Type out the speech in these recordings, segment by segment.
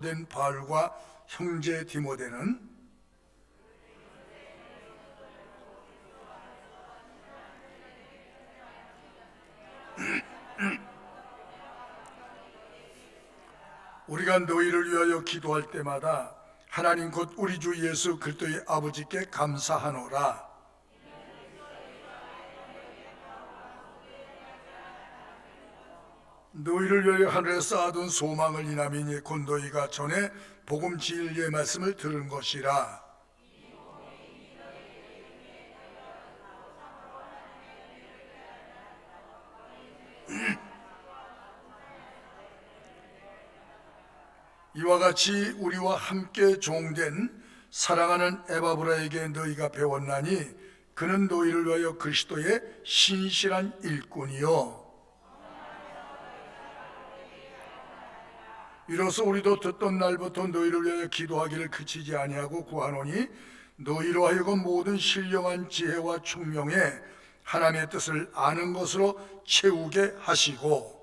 된 바울과 형제 디모데는 우리가 너희를 위하여 기도할 때마다 하나님 곧 우리 주 예수 그리스도의 아버지께 감사하노라. 너희를 위하여 하늘에 쌓아둔 소망을 인함이니 곧 너희가 전에 복음 진리의 말씀을 들은 것이라. 이와 같이 우리와 함께 종된 사랑하는 에바브라에게 너희가 배웠나니 그는 너희를 위하여 그리스도의 신실한 일꾼이요 이로써 우리도 듣던 날부터 너희를 위하여 기도하기를 그치지 아니하고 구하노니 너희로 하여금 모든 신령한 지혜와 총명에 하나님의 뜻을 아는 것으로 채우게 하시고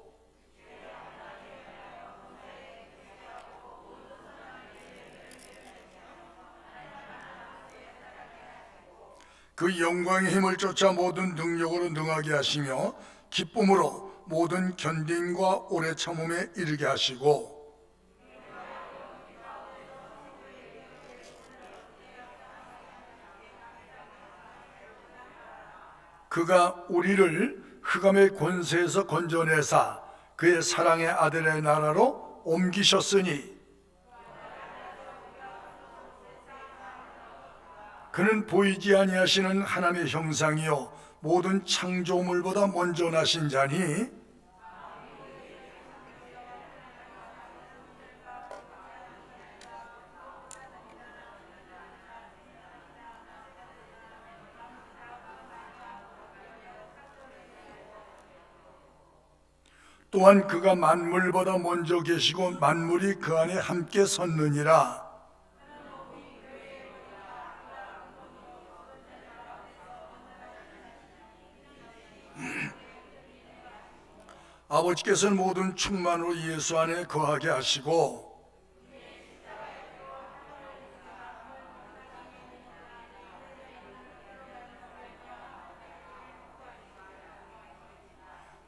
그 영광의 힘을 쫓아 모든 능력으로 능하게 하시며 기쁨으로 모든 견딘과 오래 참음에 이르게 하시고 그가 우리를 흑암의 권세에서 건져내사 그의 사랑의 아들의 나라로 옮기셨으니 그는 보이지 아니하시는 하나님의 형상이요 모든 창조물보다 먼저 나신 자니 또한 그가 만물보다 먼저 계시고 만물이 그 안에 함께 섰느니라. 아버지께서는 모든 충만으로 예수 안에 거하게 하시고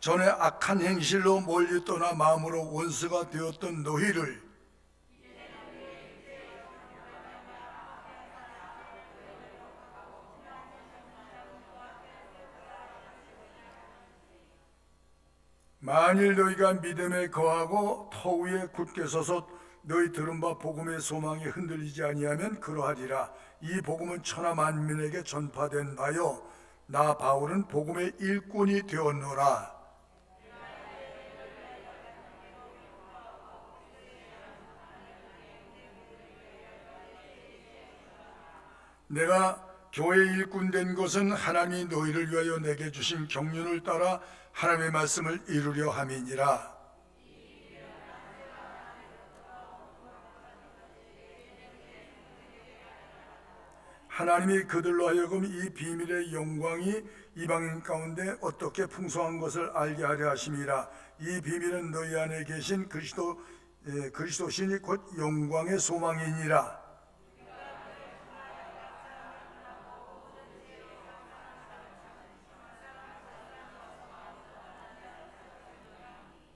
전에 악한 행실로 멀리 떠나 마음으로 원수가 되었던 너희를 만일 너희가 믿음에 거하고 터 위에 굳게 서서 너희 들은 바 복음의 소망이 흔들리지 아니하면 그러하리라. 이 복음은 천하 만민에게 전파된 바요 나 바울은 복음의 일꾼이 되었노라. 내가 교회 일꾼 된 것은 하나님이 너희를 위하여 내게 주신 경륜을 따라 하나님의 말씀을 이루려 함이니라. 하나님이 그들로 하여금 이 비밀의 영광이 이방인 가운데 어떻게 풍성한 것을 알게 하려 하심이라. 이 비밀은 너희 안에 계신 그리스도신이 곧 영광의 소망이니라.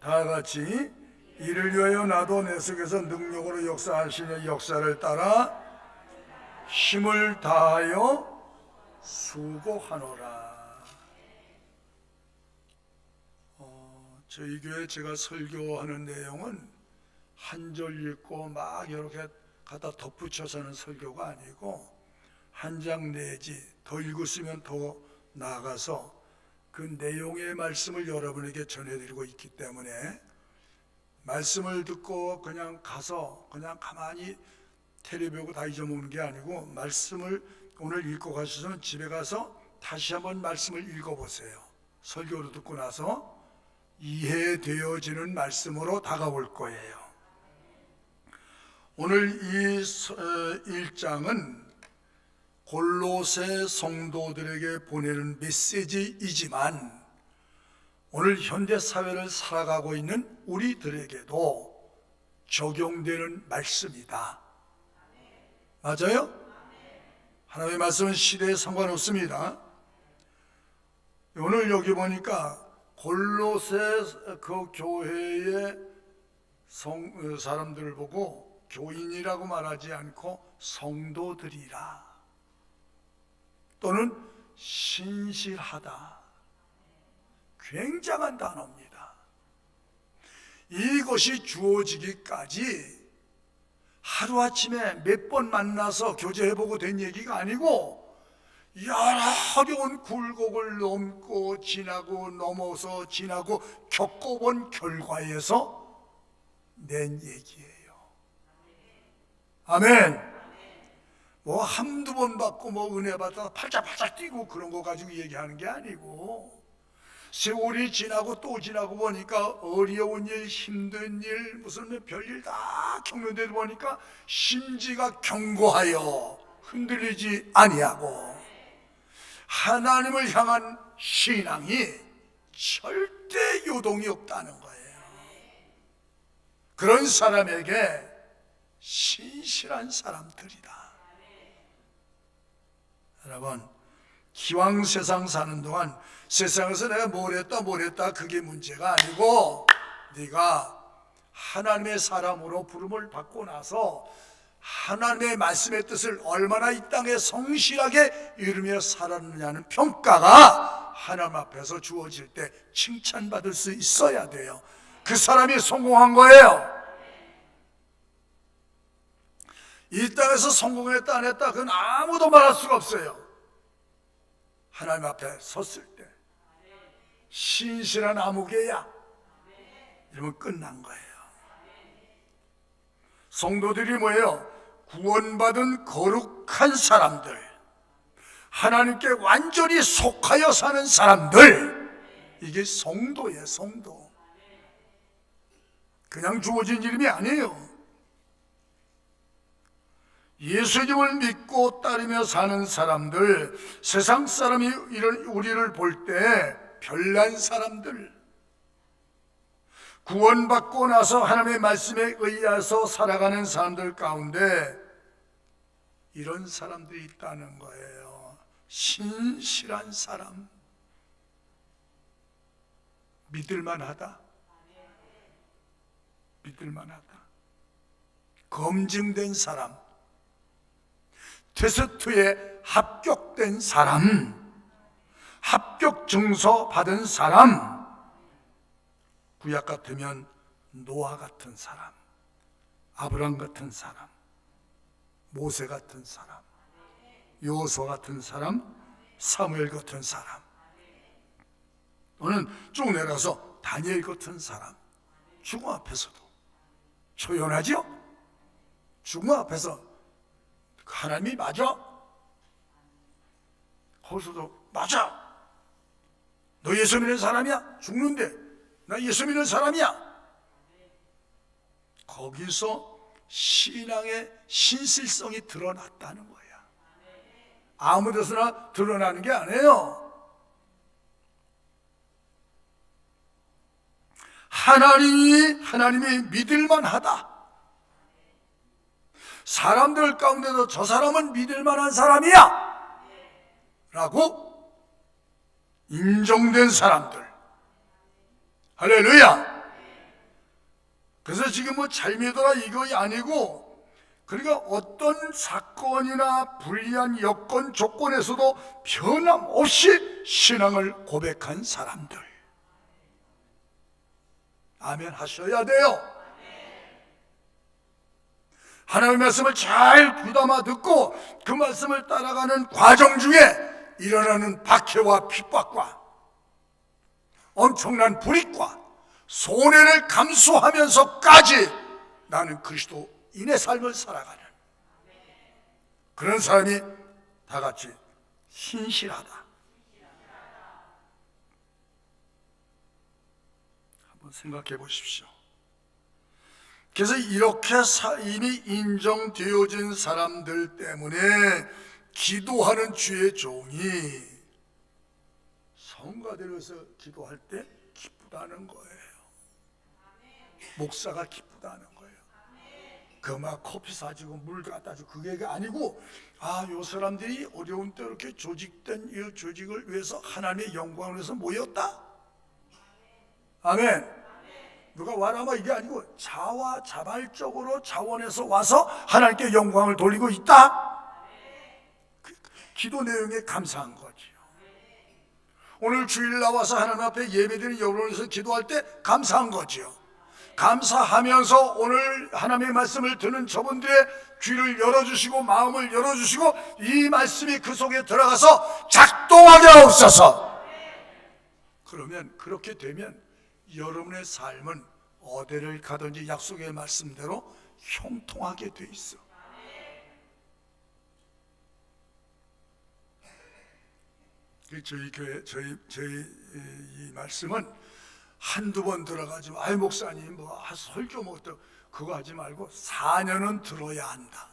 다 같이 이를 위하여 나도 내 속에서 능력으로 역사하시는 역사를 따라 힘을 다하여 수고하노라. 저희 교회 제가 설교하는 내용은 한 절 읽고 막 이렇게 갖다 덧붙여서 하는 설교가 아니고 한 장 내지 더 읽었으면 더 나아가서 그 내용의 말씀을 여러분에게 전해드리고 있기 때문에 말씀을 듣고 그냥 가서 그냥 가만히 텔레비보고 다 잊어먹는 게 아니고 말씀을 오늘 읽고 가셔서 집에 가서 다시 한번 말씀을 읽어보세요. 설교를 듣고 나서 이해되어지는 말씀으로 다가올 거예요. 오늘 이 1장은 골로새 성도들에게 보내는 메시지이지만 오늘 현대 사회를 살아가고 있는 우리들에게도 적용되는 말씀이다. 맞아요? 하나님의 말씀은 시대에 상관없습니다. 오늘 여기 보니까 골로새 그 교회의 사람들을 보고 교인이라고 말하지 않고 성도들이라, 또는 신실하다. 굉장한 단어입니다. 이것이 주어지기까지 하루아침에 몇 번 만나서 교제해보고 된 얘기가 아니고 여러 어려운 굴곡을 넘고 지나고 넘어서 지나고 겪어본 결과에서 낸 얘기예요. 아멘. 뭐 한두 번 받고 뭐 은혜 받아 팔짝팔짝 뛰고 그런 거 가지고 얘기하는 게 아니고, 세월이 지나고 또 지나고 보니까 어려운 일, 힘든 일, 무슨 별일 다 겪는데도 보니까 심지가 견고하여 흔들리지 아니하고 하나님을 향한 신앙이 절대 요동이 없다는 거예요. 그런 사람에게 신실한 사람들이다. 여러분, 기왕 세상 사는 동안 세상에서 내가 뭘 했다 그게 문제가 아니고, 네가 하나님의 사람으로 부름을 받고 나서 하나님의 말씀의 뜻을 얼마나 이 땅에 성실하게 이루며 살았느냐는 평가가 하나님 앞에서 주어질 때 칭찬받을 수 있어야 돼요. 그 사람이 성공한 거예요. 이 땅에서 성공했다 안 했다 그건 아무도 말할 수가 없어요. 하나님 앞에 섰을 때 신실한 아무개야 이러면 끝난 거예요. 성도들이 뭐예요? 구원받은 거룩한 사람들, 하나님께 완전히 속하여 사는 사람들, 이게 성도예요. 성도. 그냥 주어진 이름이 아니에요. 예수님을 믿고 따르며 사는 사람들, 세상 사람이 우리를 볼 때 별난 사람들, 구원받고 나서 하나님의 말씀에 의해서 살아가는 사람들 가운데 이런 사람들이 있다는 거예요. 신실한 사람, 믿을만하다, 믿을만하다, 검증된 사람, 테스트에 합격된 사람, 합격 증서 받은 사람, 구약 같으면 노아 같은 사람, 아브람 같은 사람, 모세 같은 사람, 여호수아 같은 사람, 사무엘 같은 사람, 또는 쭉 내려서 다니엘 같은 사람. 죽음 앞에서도 초연하죠? 죽음 앞에서 하나님이 맞아? 거기서도 맞아. 너 예수 믿는 사람이야? 죽는데 나 예수 믿는 사람이야. 거기서 신앙의 신실성이 드러났다는 거야. 아무 데서나 드러나는 게 아니에요. 하나님이 믿을만하다. 사람들 가운데도 저 사람은 믿을만한 사람이야 라고 인정된 사람들. 할렐루야. 그래서 지금 뭐 잘 믿어라 이거 아니고, 그러니까 어떤 사건이나 불리한 여건 조건에서도 변함없이 신앙을 고백한 사람들. 아멘 하셔야 돼요. 하나님의 말씀을 잘 귀담아 듣고 그 말씀을 따라가는 과정 중에 일어나는 박해와 핍박과 엄청난 불이익과 손해를 감수하면서까지 나는 그리스도인의 삶을 살아가는 그런 사람이 다 같이 신실하다. 한번 생각해 보십시오. 그래서 이렇게 이미 인정되어진 사람들 때문에 기도하는 주의 종이 성가대로에서 기도할 때 기쁘다는 거예요. 목사가 기쁘다는 거예요. 그 막 커피 사주고 물 갖다 주고 그게 아니고, 요 사람들이 어려운 때 이렇게 조직된 이 조직을 위해서 하나님의 영광을 위해서 모였다. 아멘. 누가 와라마 이게 아니고 자발적으로 자원해서 와서 하나님께 영광을 돌리고 있다. 기도 내용에 감사한 거지요. 오늘 주일 나와서 하나님 앞에 예배드리는 여러분에서 기도할 때 감사한 거지요. 감사하면서 오늘 하나님의 말씀을 듣는 저분들의 귀를 열어주시고 마음을 열어주시고 이 말씀이 그 속에 들어가서 작동하게 하옵소서. 그러면 그렇게 되면 여러분의 삶은 어디를 가든지 약속의 말씀대로 형통하게 돼 있어. 저희 교회 저희 이 말씀은 한두 번 들어가지고 목사님 설교 그거 하지 말고 4년은 들어야 한다.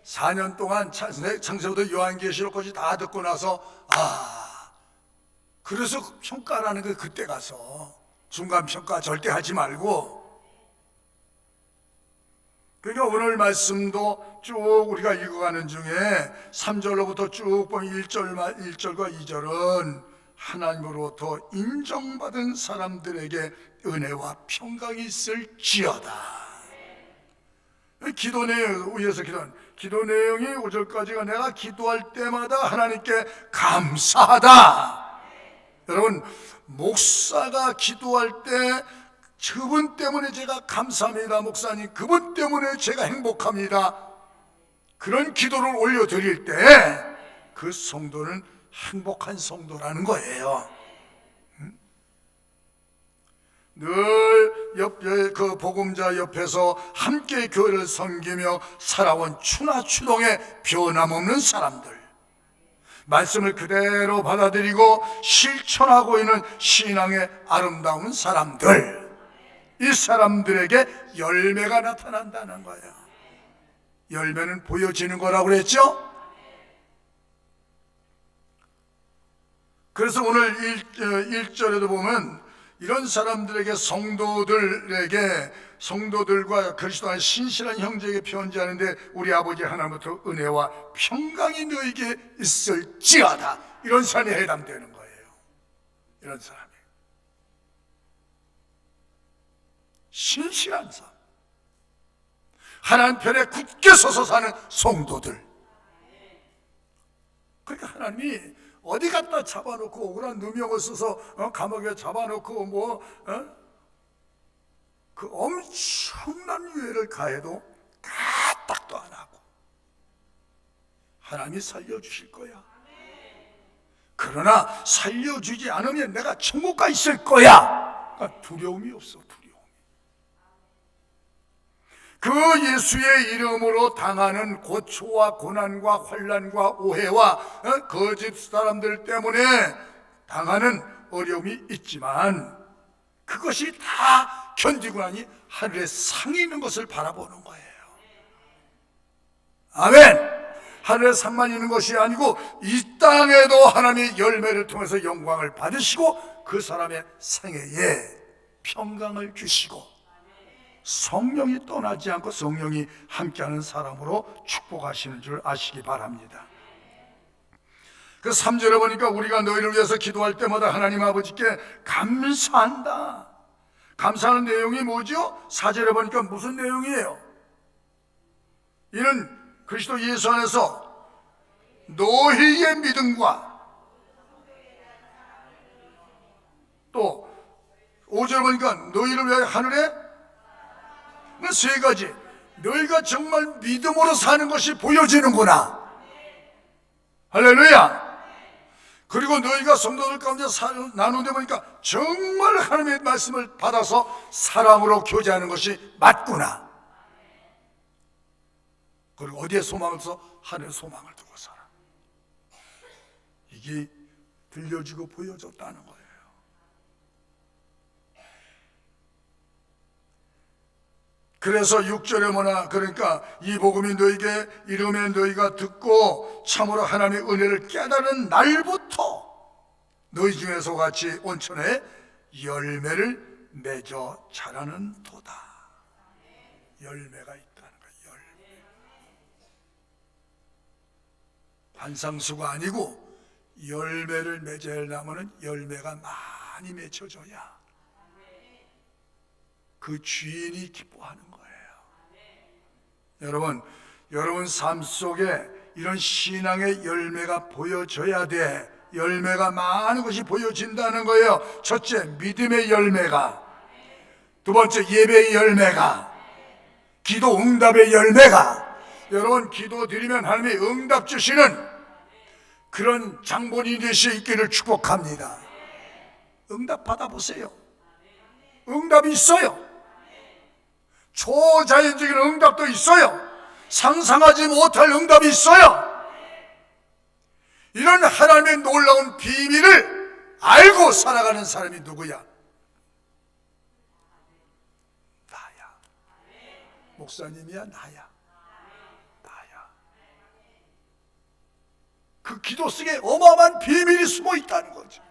4년 동안 창세부터 요한계시록까지 다 듣고 나서 그래서 평가라는 거 그때 가서 중간 평가 절대 하지 말고. 그러니까 오늘 말씀도 쭉 우리가 읽어가는 중에 3절로부터 쭉 보면 1절과 2절은 하나님으로부터 인정받은 사람들에게 은혜와 평강이 있을지어다. 기도 내용 위에서 기도 내용이 5절까지가 내가 기도할 때마다 하나님께 감사하다. 여러분, 목사가 기도할 때 그분 때문에 제가 감사합니다. 목사님, 그분 때문에 제가 행복합니다. 그런 기도를 올려드릴 때 그 성도는 행복한 성도라는 거예요. 늘 그 복음자 옆에서 함께 교회를 섬기며 살아온 추나추동의 변함없는 사람들, 말씀을 그대로 받아들이고 실천하고 있는 신앙의 아름다운 사람들, 이 사람들에게 열매가 나타난다는 거예요. 열매는 보여지는 거라고 그랬죠? 그래서 오늘 1절에도 보면 이런 사람들에게 성도들과 그리스도 안 신실한 형제에게 편지하는데 우리 아버지 하나님부터 은혜와 평강이 너에게 있을지어다. 이런 사람이 해당되는 거예요. 이런 사람이 신실한 사람, 하나님 편에 굳게 서서 사는 성도들. 그러니까 하나님이 어디 갖다 잡아놓고 억울한 누명을 써서 감옥에 잡아놓고 그 엄청난 유해를 가해도 까딱도 안 하고 하나님이 살려주실 거야. 그러나 살려주지 않으면 내가 천국 가 있을 거야. 그러니까 두려움이 없어. 그 예수의 이름으로 당하는 고초와 고난과 환난과 오해와 거짓 사람들 때문에 당하는 어려움이 있지만 그것이 다 견디고 나니 하늘에 상이 있는 것을 바라보는 거예요. 아멘. 하늘에 상만 있는 것이 아니고 이 땅에도 하나님의 열매를 통해서 영광을 받으시고 그 사람의 생애에 평강을 주시고 성령이 떠나지 않고 성령이 함께하는 사람으로 축복하시는 줄 아시기 바랍니다. 그 3절에 보니까 우리가 너희를 위해서 기도할 때마다 하나님 아버지께 감사한다. 감사하는 내용이 뭐죠? 4절에 보니까 무슨 내용이에요? 이는 그리스도 예수 안에서 너희의 믿음과 또 5절 보니까 너희를 위하여 하늘에 세 가지, 너희가 정말 믿음으로 사는 것이 보여지는구나. 할렐루야. 그리고 너희가 성도들 가운데 나누는데 보니까 정말 하나님의 말씀을 받아서 사랑으로 교제하는 것이 맞구나. 그리고 어디에 소망을 써? 하늘에 소망을 두고 살아. 이게 들려지고 보여졌다는 거예요. 그래서 6절에 그러니까 이 복음이 너에게 이르면 너희가 듣고 참으로 하나님의 은혜를 깨달은 날부터 너희 중에서 같이 온천에 열매를 맺어 자라는 도다. 열매가 있다는 거예요. 열매. 관상수가 아니고 열매를 맺으려면 열매가 많이 맺혀져야 그 주인이 기뻐하는 거예요. 여러분 삶 속에 이런 신앙의 열매가 보여져야 돼. 열매가 많은 것이 보여진다는 거예요. 첫째, 믿음의 열매가. 두 번째, 예배의 열매가. 기도 응답의 열매가. 여러분, 기도 드리면 하나님이 응답 주시는 그런 장본인이 될 수 있기를 축복합니다. 응답 받아보세요. 응답이 있어요. 초자연적인 응답도 있어요. 상상하지 못할 응답이 있어요. 이런 하나님의 놀라운 비밀을 알고 살아가는 사람이 누구야? 나야. 목사님이야, 나야. 그 기도 속에 어마어마한 비밀이 숨어 있다는 거죠.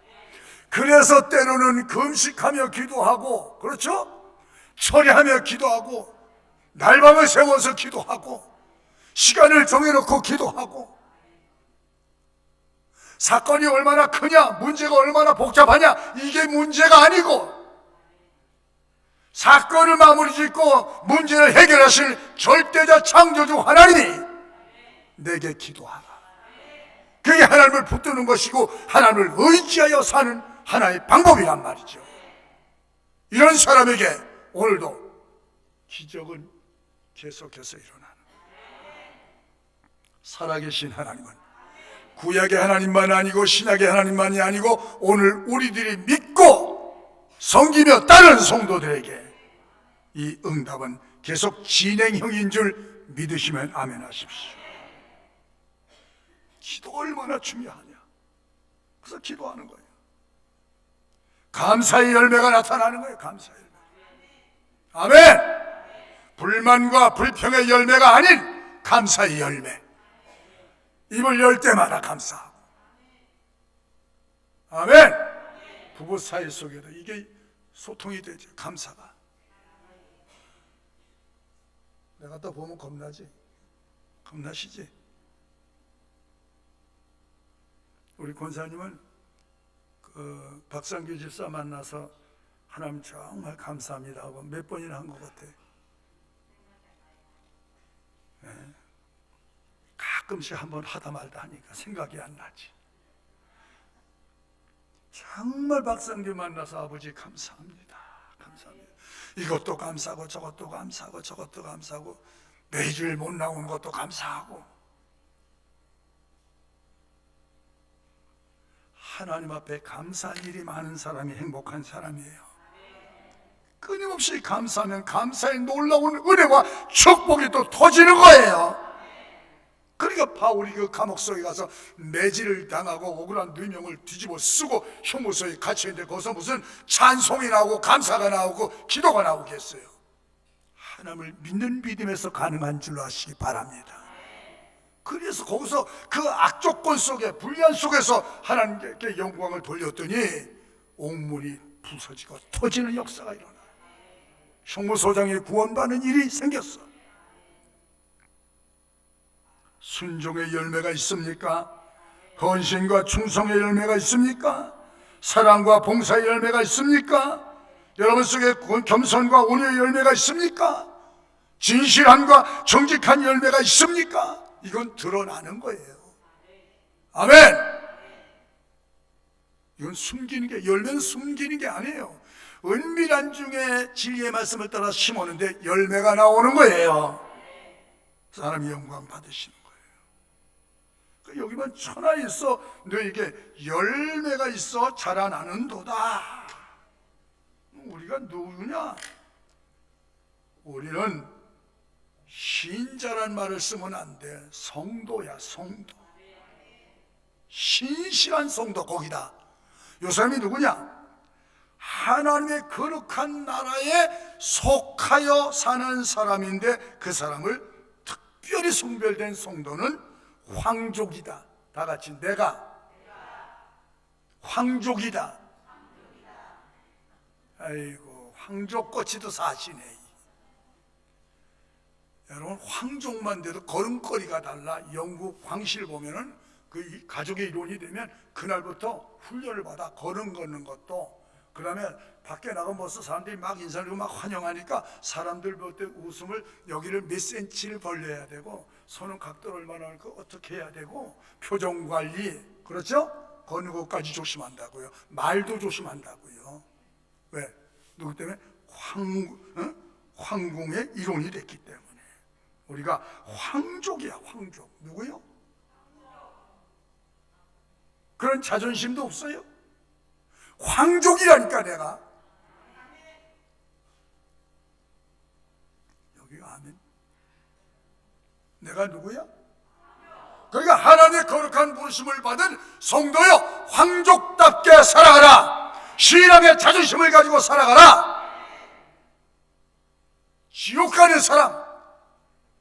그래서 때로는 금식하며 기도하고, 그렇죠? 철야하며 기도하고, 날밤을 세워서 기도하고, 시간을 정해놓고 기도하고, 사건이 얼마나 크냐, 문제가 얼마나 복잡하냐, 이게 문제가 아니고, 사건을 마무리 짓고 문제를 해결하실 절대자 창조주 하나님이 내게 기도하라. 그게 하나님을 붙드는 것이고 하나님을 의지하여 사는 하나의 방법이란 말이죠. 이런 사람에게 오늘도 기적은 계속해서 일어나는 거예요. 살아계신 하나님은 구약의 하나님만 아니고 신약의 하나님만이 아니고 오늘 우리들이 믿고 섬기며 따르는 성도들에게 이 응답은 계속 진행형인 줄 믿으시면 아멘 하십시오. 기도 얼마나 중요하냐. 그래서 기도하는 거예요. 감사의 열매가 나타나는 거예요. 감사의 열매. 아멘. 불만과 불평의 열매가 아닌 감사의 열매. 입을 열 때마다 감사하고. 아멘. 부부 사이 속에도 이게 소통이 되죠. 감사가. 내가 또 보면 겁나지? 겁나시지? 우리 권사님은 그 박상규 집사 만나서 하나님 정말 감사합니다 하고 몇 번이나 한 것 같아. 네. 가끔씩 한번 하다 말다 하니까 생각이 안 나지. 정말 박상규 만나서 아버지 감사합니다. 감사합니다. 이것도 감사하고 저것도 감사하고 저것도 감사하고 매일 못 나오는 것도 감사하고 하나님 앞에 감사할 일이 많은 사람이 행복한 사람이에요. 끊임없이 감사하면 감사의 놀라운 은혜와 축복이 또 터지는 거예요. 그러니까 바울이 그 감옥 속에 가서 매질을 당하고 억울한 누명을 뒤집어 쓰고 형무소에 갇혀있는데 거기서 무슨 찬송이 나오고 감사가 나오고 기도가 나오겠어요. 하나님을 믿는 믿음에서 가능한 줄로 아시기 바랍니다. 그래서 거기서 그 악조건 속에 불리한 속에서 하나님께 영광을 돌렸더니 옥문이 부서지고 터지는 역사가 일어나. 형무소장이 구원받는 일이 생겼어. 순종의 열매가 있습니까? 헌신과 충성의 열매가 있습니까? 사랑과 봉사의 열매가 있습니까? 여러분 속에 겸손과 온유의 열매가 있습니까? 진실함과 정직한 열매가 있습니까? 이건 드러나는 거예요. 아멘. 이건 숨기는 게, 열매는 숨기는 게 아니에요. 은밀한 중에 진리의 말씀을 따라 심었는데 열매가 나오는 거예요. 사람이 영광 받으시는 거예요. 여기만 천하 있어 너에게 열매가 있어 자라나는도다. 우리가 누구냐? 우리는 신자란 말을 쓰면 안 돼. 성도야, 성도. 신실한 성도, 거기다. 요 사람이 누구냐? 하나님의 거룩한 나라에 속하여 사는 사람인데 그 사람을 특별히 성별된 성도는 황족이다. 다 같이 내가 황족이다. 아이고, 황족꼬치도 사시네. 여러분 황족만 돼도 걸음걸이가 달라. 영국 황실 보면은 그 가족의 일원이 되면 그날부터 훈련을 받아. 걷는 것도. 그러면 밖에 나가면 벌써 사람들이 막 인사를 막 환영하니까 사람들 볼 때 웃음을 여기를 몇 센치를 벌려야 되고 손은 각도를 얼마나 할까 어떻게 해야 되고 표정 관리, 그렇죠? 걷는 것까지 조심한다고요. 말도 조심한다고요. 왜? 누구 때문에? 황궁의 일원이 됐기 때문에. 우리가 황족이야. 황족. 누구요? 그런 자존심도 없어요. 황족이라니까. 내가 여기가 아멘. 내가 누구야? 그러니까 하나님의 거룩한 부르심을 받은 성도여, 황족답게 살아가라. 신앙의 자존심을 가지고 살아가라. 지옥 가는 사람,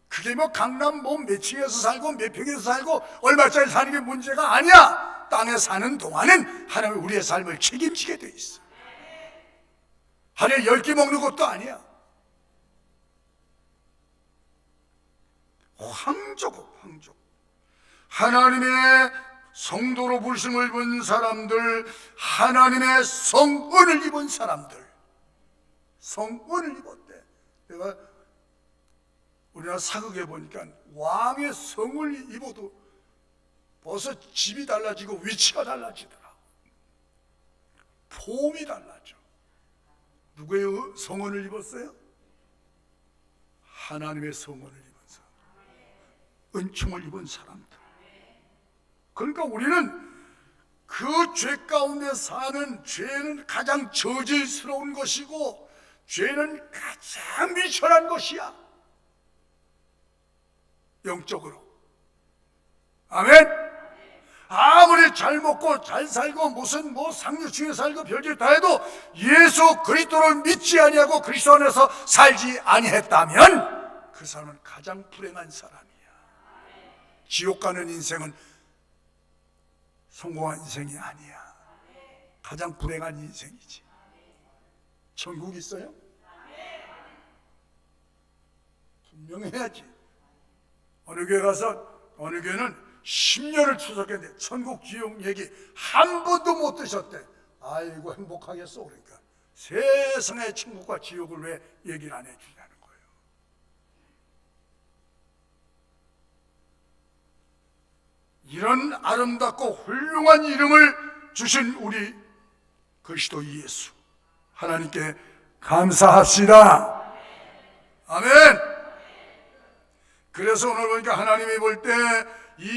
그게 뭐 강남 뭐 몇 층에서 살고 몇 평에서 살고 얼마짜리 사는 게 문제가 아니야. 땅에 사는 동안은 하나님이 우리의 삶을 책임지게 돼 있어. 하루에 10끼 먹는 것도 아니야. 황족. 하나님의 성도로 부르심을 입은 사람들, 하나님의 성은을 입은 사람들, 성은을 입었대. 내가 우리나라 사극에 보니까 왕의 성을 입어도 벌써 집이 달라지고 위치가 달라지더라. 폼이 달라져. 누구의 성은을 입었어요? 하나님의 성은을 입은 사람, 은총을 입은 사람들. 그러니까 우리는 그 죄 가운데 사는, 죄는 가장 저질스러운 것이고 죄는 가장 미천한 것이야, 영적으로. 아멘. 아무리 잘 먹고 잘 살고 무슨 뭐 상류층에 살고 별짓 다 해도 예수 그리스도를 믿지 아니하고 그리스도 안에서 살지 아니했다면 그 사람은 가장 불행한 사람이야. 지옥 가는 인생은 성공한 인생이 아니야. 가장 불행한 인생이지. 천국 있어요? 분명해야지. 어느 교회 가서 어느 교회는 10년을 추석했는데 천국 지옥 얘기 한 번도 못 드셨대. 아이고 행복하겠어. 그러니까 세상의 천국과 지옥을 왜 얘기를 안 해주냐는 거예요. 이런 아름답고 훌륭한 이름을 주신 우리 그리스도 예수, 하나님께 감사합시다. 아멘. 그래서 오늘 보니까 하나님이 볼 때 이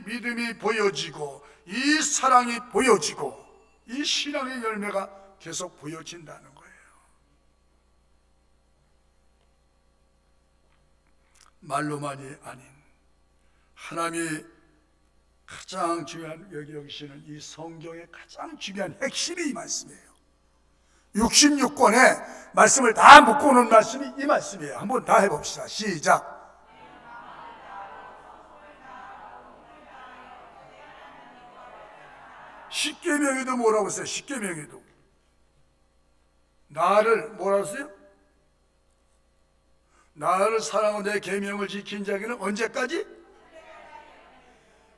믿음이 보여지고 이 사랑이 보여지고 이 신앙의 열매가 계속 보여진다는 거예요. 말로만이 아닌 하나님이 가장 중요한 여기시는 이 성경의 가장 중요한 핵심이 이 말씀이에요. 66권의 말씀을 다 묶어놓은 말씀이 이 말씀이에요. 한번 다 해봅시다. 시작. 십계명에도 뭐라고 했어요? 십계명에도 나를 뭐라고 했어요? 나를 사랑하고 내 계명을 지킨 자에게는 언제까지?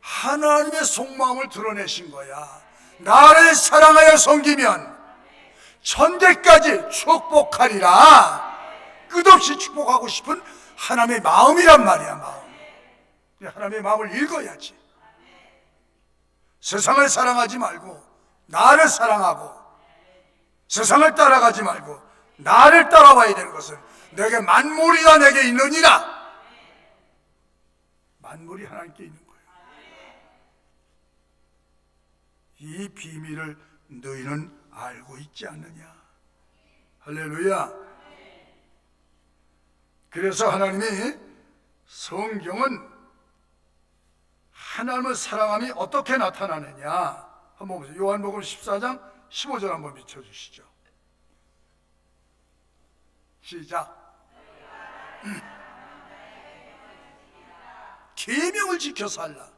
하나님의 속마음을 드러내신 거야. 나를 사랑하여 섬기면 천대까지 축복하리라. 끝없이 축복하고 싶은 하나님의 마음이란 말이야. 마음. 하나님의 마음을 읽어야지. 세상을 사랑하지 말고 나를 사랑하고, 세상을 따라가지 말고 나를 따라와야 되는 것은 내게 만물이 다 내게 있느니라. 만물이 하나님께 있는 거예요. 이 비밀을 너희는 알고 있지 않느냐. 할렐루야. 그래서 하나님이 성경은 하나님을 사랑함이 어떻게 나타나느냐 한번 보세요. 요한복음 14장 15절 한번 비춰주시죠. 시작. 계명을 지켜 살라.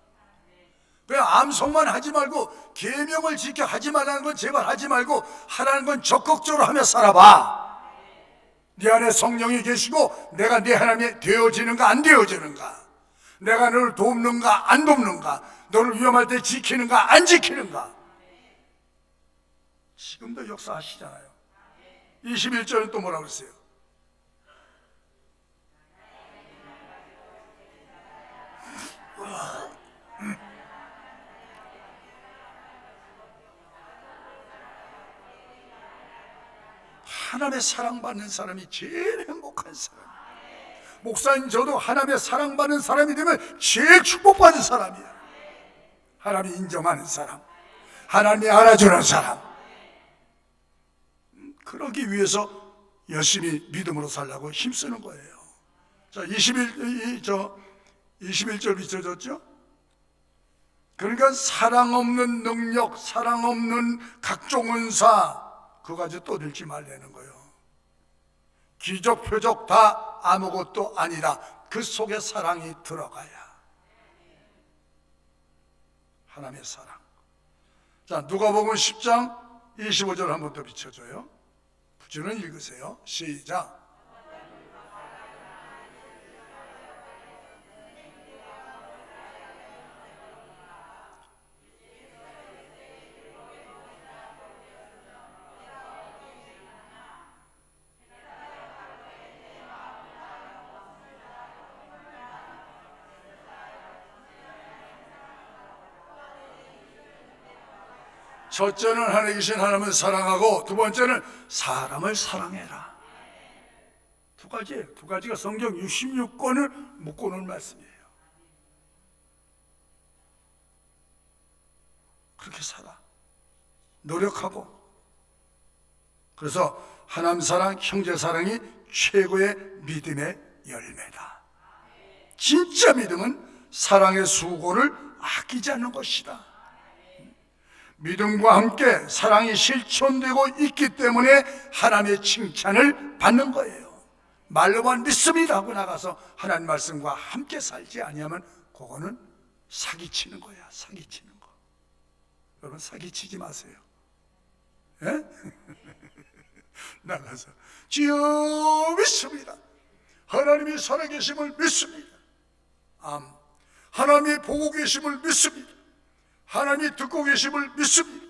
그냥 암송만 하지 말고 계명을 지켜 하지 말라는 건 제발 하지 말고 하라는 건 적극적으로 하며 살아봐. 네 안에 성령이 계시고 내가 네 하나님이 되어지는가 안 되어지는가, 내가 너를 돕는가 안 돕는가, 너를 위험할 때 지키는가 안 지키는가. 지금도 역사하시잖아요. 21절은 또 뭐라고 그랬어요? 하나님의 사랑받는 사람이 제일 행복한 사람. 목사님, 저도 하나님의 사랑받는 사람이 되면 제일 축복받는 사람이야. 하나님이 인정하는 사람, 하나님이 알아주는 사람. 그러기 위해서 열심히 믿음으로 살려고 힘쓰는 거예요. 자, 21절 비춰졌죠? 그러니까 사랑 없는 능력, 사랑 없는 각종 은사, 그거 가지고 떠들지 말라는 거예요. 기적, 표적 다 아무것도 아니다. 그 속에 사랑이 들어가야. 하나님의 사랑. 자, 누가복음 10장 25절 한 번 더 비춰줘요. 부지런히 읽으세요. 시작. 첫째는 하나님 계신 하나님을 사랑하고, 두 번째는 사람을 사랑해라. 두 가지가 성경 66권을 묶어놓은 말씀이에요. 그렇게 살아. 노력하고. 그래서 하나님 사랑, 형제 사랑이 최고의 믿음의 열매다. 진짜 믿음은 사랑의 수고를 아끼지 않는 것이다. 믿음과 함께 사랑이 실천되고 있기 때문에 하나님의 칭찬을 받는 거예요. 말로만 믿습니다 하고 나가서 하나님 말씀과 함께 살지 아니하면 그거는 사기치는 거야. 사기치는 거. 여러분, 사기치지 마세요. 예? 나가서 주여 믿습니다, 하나님이 살아계심을 믿습니다, 하나님이 보고 계심을 믿습니다, 하나님이 듣고 계심을 믿습니다,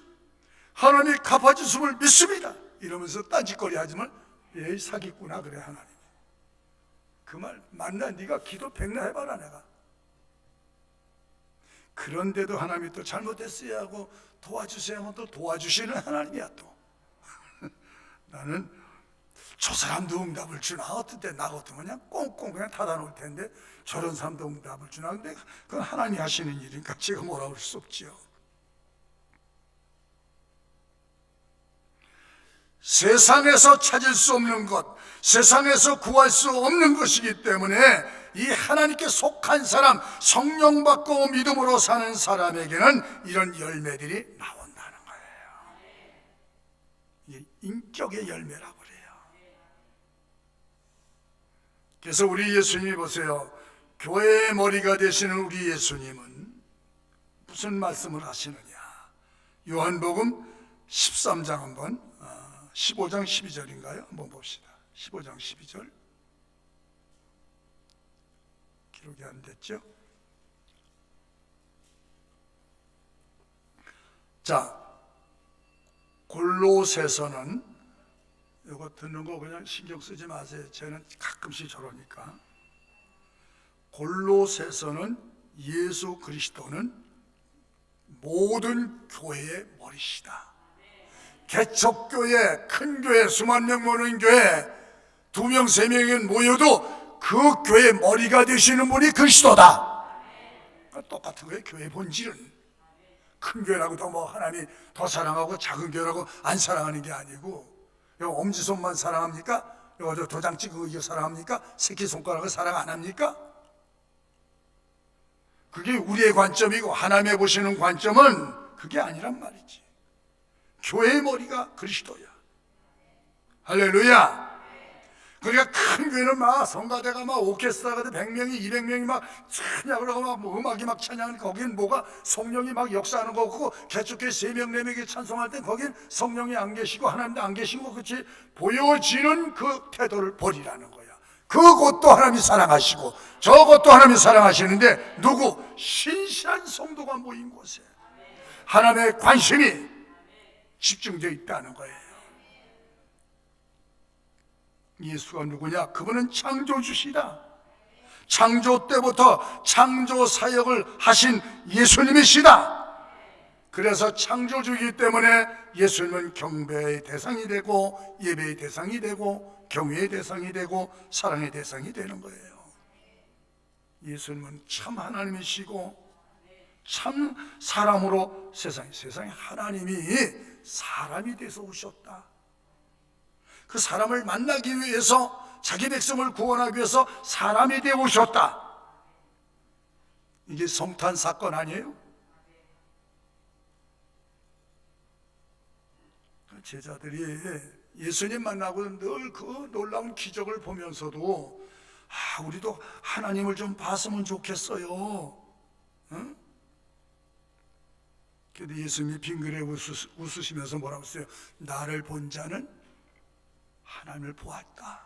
하나님이 갚아주심을 믿습니다, 이러면서 딴짓거리 하지만 얘 사기꾼아 그래. 하나님 그 말 맞나? 네가 기도 백날 해봐라. 내가 그런데도 하나님이 또 잘못했어야 하고 도와주세요 하면 또 도와주시는 하나님이야. 또 나는 저 사람도 응답을 주나, 어떤 때 나 같으면 그냥 꽁꽁 그냥 닫아놓을 텐데 저런 사람도 응답을 주나. 근데 그건 하나님이 하시는 일이니까 제가 뭐라고 할 수 없지요. 세상에서 찾을 수 없는 것, 세상에서 구할 수 없는 것이기 때문에 이 하나님께 속한 사람, 성령 받고 믿음으로 사는 사람에게는 이런 열매들이 나온다는 거예요. 이게 인격의 열매라고 그래요. 그래서 우리 예수님이 보세요. 교회의 머리가 되시는 우리 예수님은 무슨 말씀을 하시느냐. 요한복음 13장 한번 15장 12절인가요? 한번 봅시다. 15장 12절. 기록이 안 됐죠? 자, 골로새서는 이거 듣는 거 그냥 신경 쓰지 마세요. 저는 가끔씩 저러니까. 골로새서는 예수 그리스도는 모든 교회의 머리시다. 개척교회, 큰 교회, 수만 명 모는 교회, 2명, 3명이 모여도 그 교회의 머리가 되시는 분이 그리스도다. 똑같은 거예요. 교회의 본질은. 큰 교회라고 뭐 하나님이 더 사랑하고 작은 교회라고 안 사랑하는 게 아니고, 엄지손만 사랑합니까? 저 도장 찍은 거 사랑합니까? 새끼손가락을 사랑 안 합니까? 그게 우리의 관점이고 하나님의 보시는 관점은 그게 아니란 말이지. 교회의 머리가 그리스도야. 할렐루야. 그러니까 큰 교회는 막 성가대가 막 오케스트라가 100명이 200명이 막 찬양을 하고 막 음악이 막 찬양하니까 거긴 뭐가 성령이 막 역사하는 거고, 개척교회 3명 4명이 찬송할 땐 거긴 성령이 안 계시고 하나님도 안 계시고 그렇지 보여지는 그 태도를 버리라는 거야. 그것도 하나님이 사랑하시고 저것도 하나님이 사랑하시는데, 누구? 신실한 성도가 모인 곳에 하나님의 관심이 집중되어 있다는 거예요. 예수가 누구냐? 그분은 창조주시다. 창조 때부터 창조 사역을 하신 예수님이시다. 그래서 창조주이기 때문에 예수님은 경배의 대상이 되고 예배의 대상이 되고 경외의 대상이 되고 사랑의 대상이 되는 거예요. 예수님은 참 하나님이시고 참 사람으로 세상에 하나님이 사람이 돼서 오셨다. 그 사람을 만나기 위해서, 자기 백성을 구원하기 위해서 사람이 되어 오셨다. 이게 성탄 사건 아니에요? 제자들이 예수님 만나고 늘 그 놀라운 기적을 보면서도 우리도 하나님을 좀 봤으면 좋겠어요. 응? 그런데 예수님이 빙그레 웃으시면서 뭐라고 했어요? 나를 본 자는 하나님을 보았다.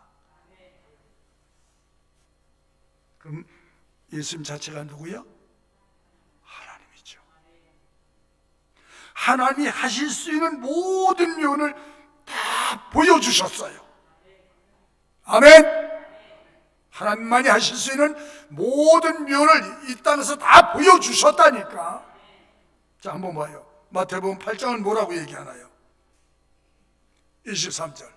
그럼 예수님 자체가 누구요? 하나님이죠. 하나님이 하실 수 있는 모든 면을 다 보여주셨어요. 아멘. 하나님만이 하실 수 있는 모든 면을 이 땅에서 다 보여주셨다니까. 자, 한번 봐요. 마태복음 8장은 뭐라고 얘기하나요? 23절.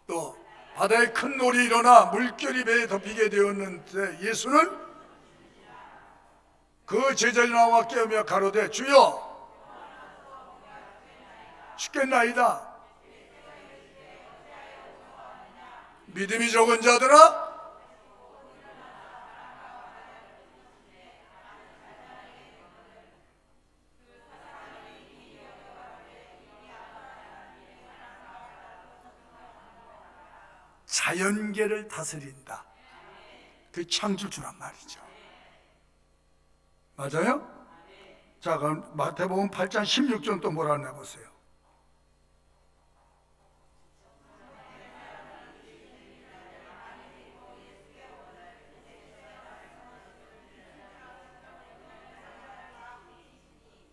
또 바다에 큰 놀이 일어나 물결이 배에 덮이게 되었는데 예수는 그 제자들이 나와 깨우며 가로되 주여 죽겠나이다. 믿음이 적은 자들아 자연계를 다스린다. 그 창조주란 말이죠. 맞아요? 자, 그럼 마태복음 8장 16절 또 뭐라 하나 보세요.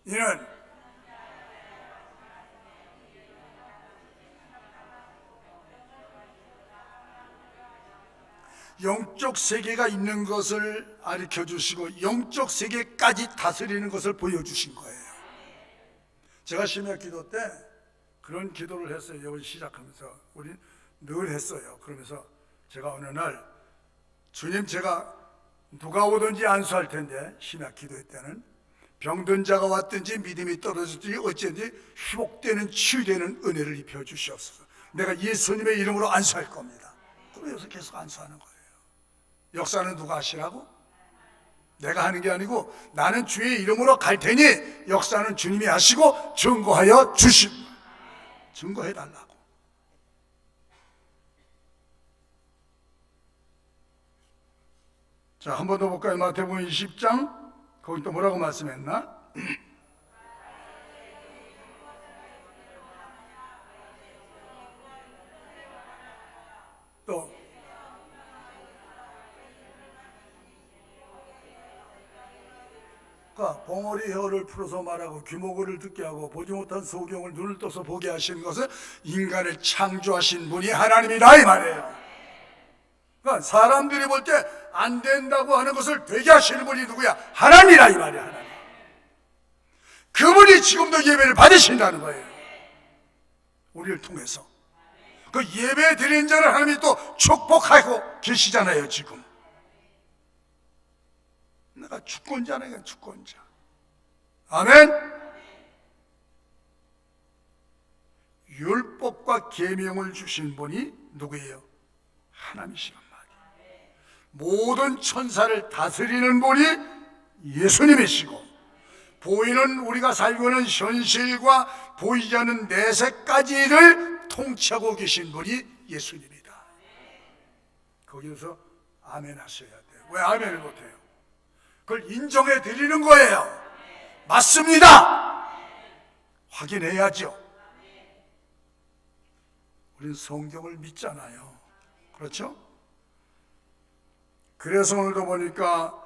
이는 영적 세계가 있는 것을 가르쳐 주시고 영적 세계까지 다스리는 것을 보여주신 거예요. 제가 심야 기도 때 그런 기도를 했어요. 이번 시작하면서 우리 늘 했어요. 그러면서 제가 어느 날 주님, 제가 누가 오든지 안수할 텐데 심야 기도회 때는 병든 자가 왔든지 믿음이 떨어졌든지 어쨌든지 회복되는 치유되는 은혜를 입혀 주시옵소서. 내가 예수님의 이름으로 안수할 겁니다. 그래서 계속 안수하는 거예요. 역사는 누가 하시라고? 내가 하는 게 아니고 나는 주의 이름으로 갈 테니 역사는 주님이 하시고 증거하여 주시고 증거해 달라고. 자, 한 번 더 볼까요? 마태복음 20장 거기 또 뭐라고 말씀했나? 또 봉오리 혀를 풀어서 말하고 귀모거를 듣게 하고 보지 못한 소경을 눈을 떠서 보게 하시는 것은 인간을 창조하신 분이 하나님이다 이 말이에요. 그러니까 사람들이 볼 때 안 된다고 하는 것을 되게 하시는 분이 누구야? 하나님이라 이 말이야. 하나님. 그분이 지금도 예배를 받으신다는 거예요. 우리를 통해서 그 예배 드리는 자를 하나님이 또 축복하고 계시잖아요. 지금 내가 주권자네, 주권자. 아멘. 율법과 계명을 주신 분이 누구예요? 하나님이시란 말이에요. 모든 천사를 다스리는 분이 예수님이시고 보이는 우리가 살고 있는 현실과 보이지 않는 내세까지를 통치하고 계신 분이 예수님이다. 거기서 아멘 하셔야 돼요. 왜 아멘을 못해요? 그걸 인정해 드리는 거예요. 맞습니다. 확인해야죠. 우리는 성경을 믿잖아요. 그렇죠? 그래서 오늘도 보니까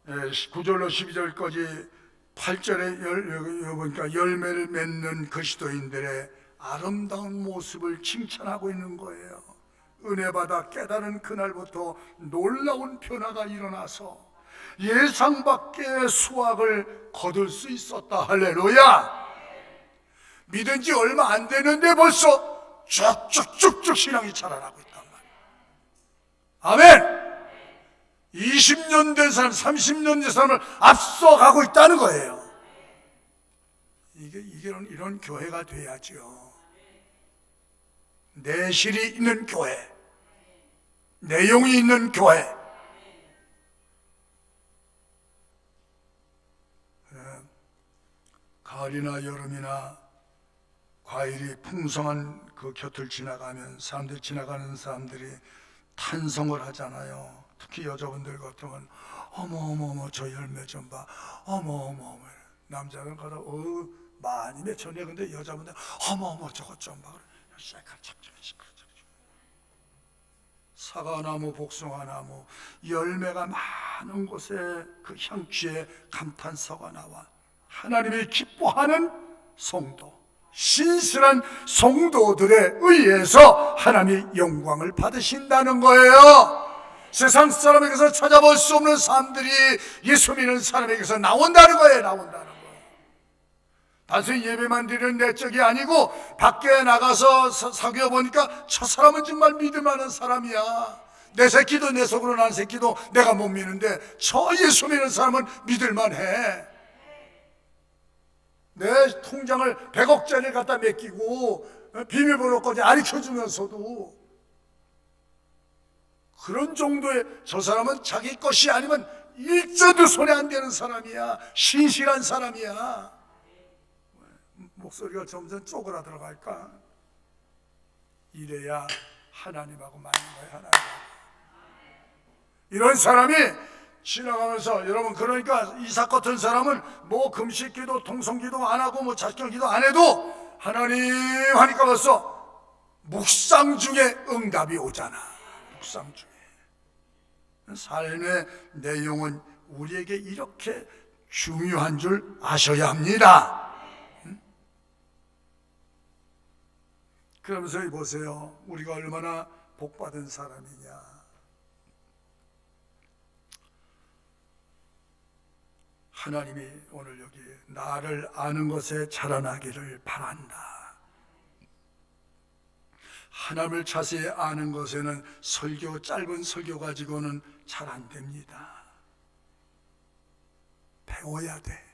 9절로 12절까지 8절에 보니까 열매를 맺는 그리스도인들의 아름다운 모습을 칭찬하고 있는 거예요. 은혜 받아 깨달은 그날부터 놀라운 변화가 일어나서 예상 밖의 수확을 거둘 수 있었다. 할렐루야. 믿은 지 얼마 안 되는데 벌써 쭉쭉쭉쭉 신앙이 자라나고 있단 말이에요. 아멘. 20년 된 사람, 30년 된 사람을 앞서가고 있다는 거예요. 이런 교회가 돼야죠. 내실이 있는 교회, 내용이 있는 교회. 가을이나 여름이나 과일이 풍성한 그 곁을 지나가면 지나가는 사람들이 탄성을 하잖아요. 특히 여자분들 같으면 어머 저 열매 좀 봐. 어머 남자는 가다 많이 맺혔네. 근데 여자분들 어머 저것 좀 봐. 사과나무, 복숭아나무, 열매가 많은 곳에 그 향취의 감탄사가 나와 하나님이 기뻐하는 성도, 신실한 성도들에 의해서 하나님이 영광을 받으신다는 거예요. 세상 사람에게서 찾아볼 수 없는 사람들이 예수 믿는 사람에게서 나온다는 거예요. 나온다는 거. 단순히 예배만 드리는 내적이 아니고 밖에 나가서 사귀어 보니까 저 사람은 정말 믿을 만한 사람이야. 내 새끼도 내 속으로 난 새끼도 내가 못 믿는데 저 예수 믿는 사람은 믿을 만해. 내 통장을 100억짜리를 갖다 맡기고 비밀번호까지 가르쳐주면서도 그런 정도의 저 사람은 자기 것이 아니면 일자도 손에 안 대는 사람이야. 신실한 사람이야. 목소리가 점점 쪼그라 들어갈까? 이래야 하나님하고 맞는 거예요. 하나님. 이런 사람이 지나가면서 여러분, 그러니까 이삭 같은 사람은 뭐 금식기도 통성기도 안 하고 뭐 자식기도 안 해도 하나님 하니까 벌써 묵상 중에 응답이 오잖아. 묵상 중에. 삶의 내용은 우리에게 이렇게 중요한 줄 아셔야 합니다. 그러면서 보세요. 우리가 얼마나 복받은 사람이냐. 하나님이 오늘 여기 나를 아는 것에 자라나기를 바란다. 하나님을 자세히 아는 것에는 짧은 설교 가지고는 잘 안 됩니다. 배워야 돼.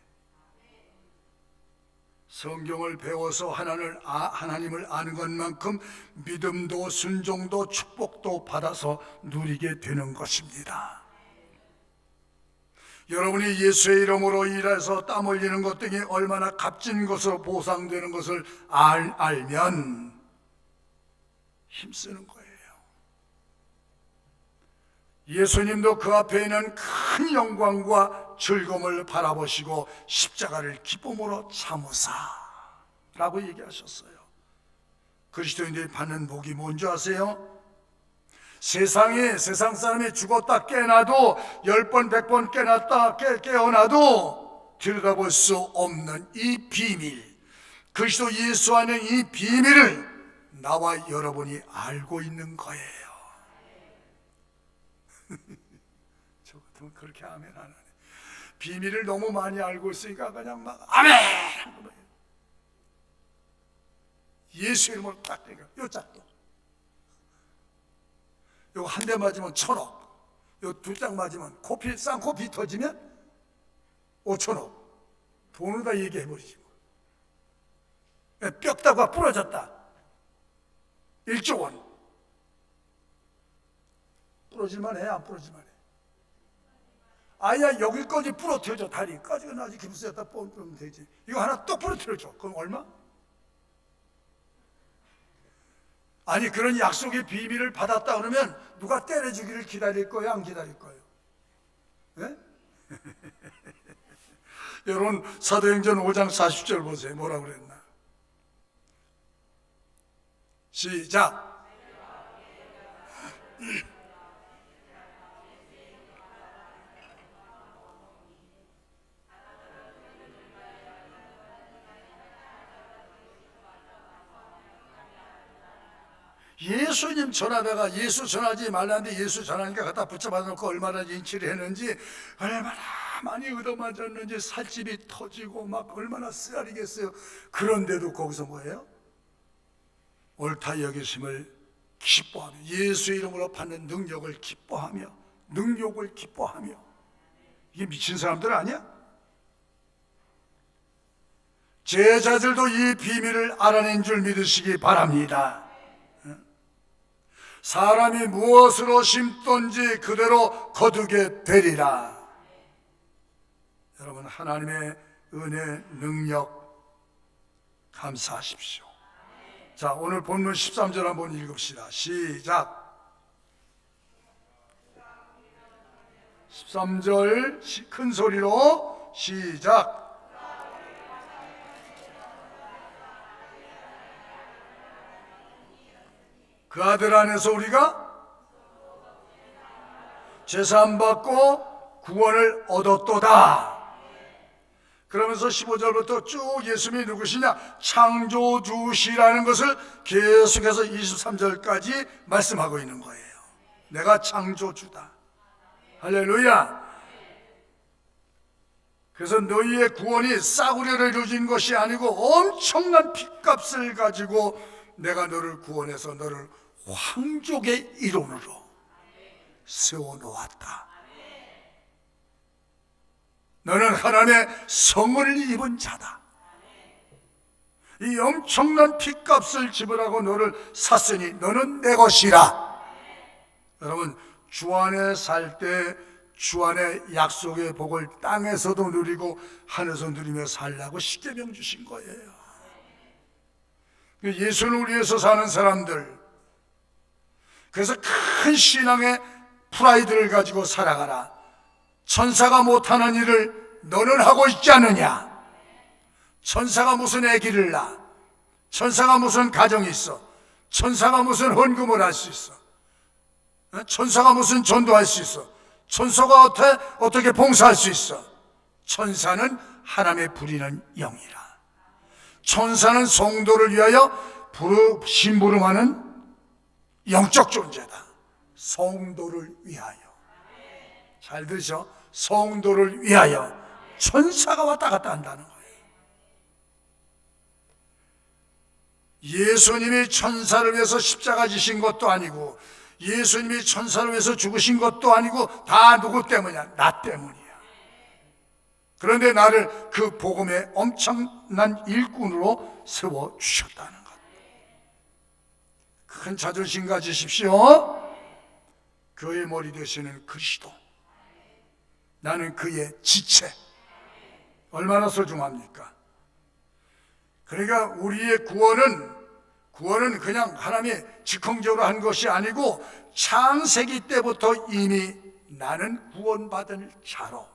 성경을 배워서 하나님을 아는 것만큼 믿음도 순종도 축복도 받아서 누리게 되는 것입니다. 여러분이 예수의 이름으로 일해서 땀 흘리는 것 등이 얼마나 값진 것으로 보상되는 것을 알면 힘쓰는 거예요. 예수님도 그 앞에 있는 큰 영광과 즐거움을 바라보시고 십자가를 기쁨으로 참으사 라고 얘기하셨어요. 그리스도인들이 받는 복이 뭔지 아세요? 세상 사람이 죽었다 깨어나도 10번 100번 깨어나도 들여다볼 수 없는 이 비밀, 그리스도 예수 안에 이 비밀을 나와 여러분이 알고 있는 거예요. 저 같으면 그렇게 아멘 안 하네. 비밀을 너무 많이 알고 있으니까 그냥 막 아멘 하는 거예요. 예수 이름으로 딱 대니까 요 짝도 요거 한 대 맞으면 1,000억, 요 2짝 맞으면 쌍코피 터지면 5,000억. 돈을 다 얘기해버리지 뭐. 뼈다가 부러졌다 1조 원. 부러질만 해, 안 부러질만 해? 아야 여기까지 부러뜨려줘. 다리까지 아직 기부스였다 뽕 되지. 이거 하나 또 부러뜨려줘. 그럼 얼마? 아니 그런 약속의 비밀을 받았다 그러면 누가 때려주기를 기다릴 거예요? 안 기다릴 거예요? 네? 여러분 사도행전 5장 40절 보세요. 뭐라고 그랬나? 시작. 예수님 전하다가 예수 전하지 말라는데 예수 전하니까 갖다 붙잡아 놓고 얼마나 인치를 했는지, 얼마나 많이 얻어맞았는지, 살집이 터지고 막 얼마나 쓰라리겠어요. 그런데도 거기서 뭐예요? 옳다 여기심을 기뻐하며, 예수 이름으로 받는 능력을 기뻐하며, 능력을 기뻐하며. 이게 미친 사람들 아니야? 제자들도 이 비밀을 알아낸 줄 믿으시기 바랍니다. 사람이 무엇으로 심던지 그대로 거두게 되리라. 여러분 하나님의 은혜, 능력 감사하십시오. 자, 오늘 본문 13절 한번 읽읍시다. 시작. 13절 큰 소리로 시작. 그 아들 안에서 우리가 제사함 받고 구원을 얻었도다. 그러면서 15절부터 쭉 예수님이 누구시냐? 창조주시라는 것을 계속해서 23절까지 말씀하고 있는 거예요. 내가 창조주다. 할렐루야. 그래서 너희의 구원이 싸구려를 이루어진 것이 아니고 엄청난 핏값을 가지고 내가 너를 구원해서 너를 황족의 일원으로 세워놓았다. 너는 하나님의 성을 입은 자다. 이 엄청난 핏값을 지불하고 너를 샀으니 너는 내 것이라. 여러분 주 안에 살 때 주 안에 약속의 복을 땅에서도 누리고 하늘에서 누리며 살라고 십계명 주신 거예요. 예수를 위해서 사는 사람들, 그래서 큰 신앙의 프라이드를 가지고 살아가라. 천사가 못하는 일을 너는 하고 있지 않느냐? 천사가 무슨 아기를 낳아? 천사가 무슨 가정이 있어? 천사가 무슨 헌금을 할 수 있어? 천사가 무슨 전도할 수 있어? 천사가 어떻게 봉사할 수 있어? 천사는 하나님의 부리는 영이라. 천사는 성도를 위하여 심부름하는 영적 존재다. 성도를 위하여. 잘 들으셔. 성도를 위하여 천사가 왔다 갔다 한다는 거예요. 예수님이 천사를 위해서 십자가 지신 것도 아니고, 예수님이 천사를 위해서 죽으신 것도 아니고, 다 누구 때문이야? 나 때문이야. 그런데 나를 그 복음의 엄청난 일꾼으로 세워주셨다는 것. 큰 자존심 가지십시오. 그의 머리 되시는 그리스도, 나는 그의 지체. 얼마나 소중합니까? 그러니까 우리의 구원은 그냥 하나님이 즉흥적으로 한 것이 아니고 창세기 때부터 이미 나는 구원받은 자로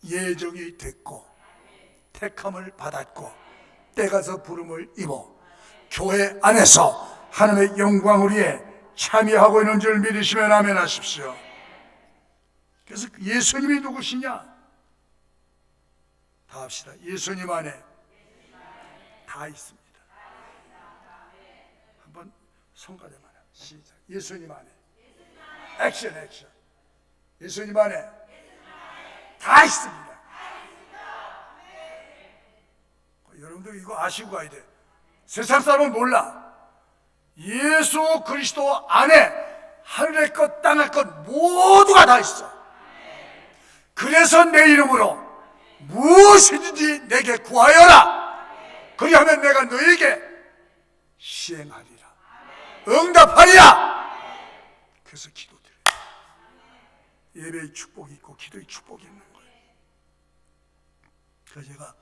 예정이 됐고 택함을 받았고 때가서 부름을 입어 교회 안에서 하나님의 영광을 위해 참여하고 있는 줄 믿으시면 아멘 하십시오. 그래서 예수님이 누구시냐? 다 합시다. 예수님 안에 다 있습니다. 한번 손가락만 시작. 예수님 안에. 액션. 예수님 안에 다 있습니다. 여러분들 이거 아시고 가야 돼. 세상 사람은 몰라. 예수 그리스도 안에 하늘의 것 땅의 것 모두가 다 있어. 그래서 내 이름으로 무엇이든지 내게 구하여라. 그리하면 내가 너에게 시행하리라. 응답하리라. 그래서 기도드려요. 예배의 축복이 있고 기도의 축복이 있는 거예요. 그래서 제가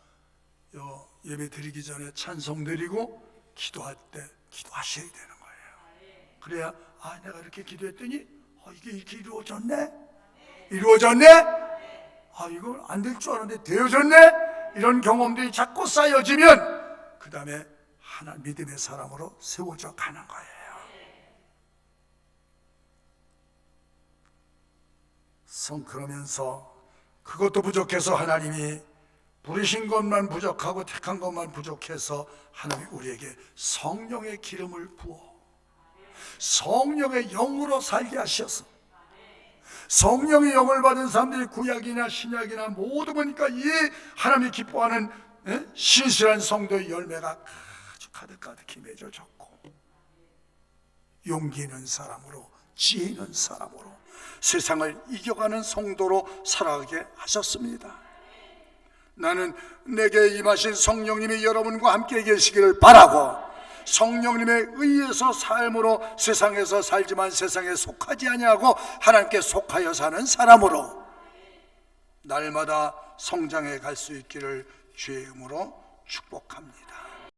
예배 드리기 전에 찬송 드리고 기도할 때 기도하셔야 되는 거예요. 그래야 내가 이렇게 기도했더니 이게 이렇게 이루어졌네? 이거 안 될 줄 알았는데 되어졌네? 이런 경험들이 자꾸 쌓여지면 그 다음에 하나 믿음의 사람으로 세워져 가는 거예요. 그러면서 그것도 부족해서 하나님이 부르신 것만 부족하고 택한 것만 부족해서 하나님이 우리에게 성령의 기름을 부어 성령의 영으로 살게 하셔서 성령의 영을 받은 사람들이 구약이나 신약이나 모두 보니까 이 하나님이 기뻐하는 신실한 성도의 열매가 아주 가득히 맺어졌고 용기 있는 사람으로 지혜 있는 사람으로 세상을 이겨가는 성도로 살아가게 하셨습니다. 나는 내게 임하신 성령님이 여러분과 함께 계시기를 바라고 성령님에 의해서 삶으로 세상에서 살지만 세상에 속하지 아니하고 하나님께 속하여 사는 사람으로 날마다 성장해 갈 수 있기를 주의 이름으로 축복합니다.